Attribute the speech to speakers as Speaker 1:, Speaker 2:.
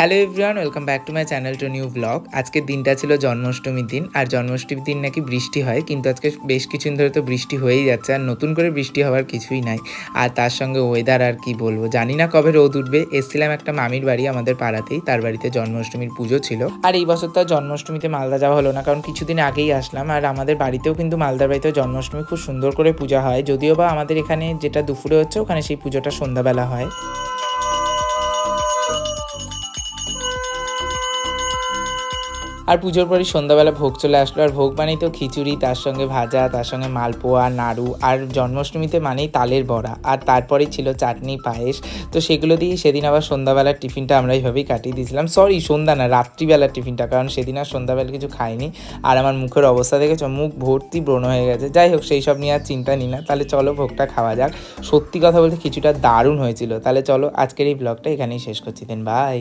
Speaker 1: Hello everyone, welcome back to my channel to new blog. আজকের দিনটা ছিল জন্মাষ্টমীর দিন, আর জন্মাষ্টমীর দিন নাকি বৃষ্টি হয়, কিন্তু আজকে বেশ কিছুদিন ধরে তো বৃষ্টি হয়েই যাচ্ছে, আর নতুন করে বৃষ্টি হওয়ার কিছুই নাই। আর তার সঙ্গে ওয়েদার আর কি বলবো, জানি না কবে রোদ উঠবে। এসছিলাম একটা মামির বাড়ি আমাদের পাড়াতেই, তার বাড়িতে জন্মাষ্টমীর পুজো ছিল। আর এই বছর তো জন্মাষ্টমীতে মালদা যাওয়া হলো না, কারণ কিছুদিন আগেই আসলাম। আর আমাদের বাড়িতেও কিন্তু মালদার বাড়িতেও জন্মাষ্টমী খুব সুন্দর করে পূজা হয়, যদিও বা আমাদের এখানে যেটা দুপুরে হচ্ছে ওখানে সেই পুজোটা সন্ধ্যাবেলা হয়। আর পুজোর পরই সন্ধ্যাবেলা ভোগ চলে আসলো, আর ভোগ মানেই তো খিচুড়ি, তার সঙ্গে ভাজা, তার সঙ্গে মালপোয়া, নাড়ু, আর জন্মাষ্টমীতে মানেই তালের বড়া, আর তারপরেই ছিল চাটনি, পায়েস। তো সেগুলো দিয়ে সেদিন আবার সন্ধ্যাবেলার টিফিনটা আমরা এইভাবেই কাটিয়ে দিয়েছিলাম। সন্ধ্যা না, রাত্রিবেলার টিফিনটা, কারণ সেদিন আর সন্ধ্যাবেলা কিছু খাইনি। আর আমার মুখের অবস্থা দেখেছো, মুখ ভর্তি ব্রণ হয়ে গেছে। যাই হোক, সেই সব নিয়ে আর চিন্তা নিই না। তাহলে চলো ভোগটা খাওয়া যাক। সত্যি কথা বলতে খিচুড়িটা দারুণ হয়েছিল। তাহলে চলো আজকের এই ব্লগটা এখানেই শেষ করছি। দেন বাই।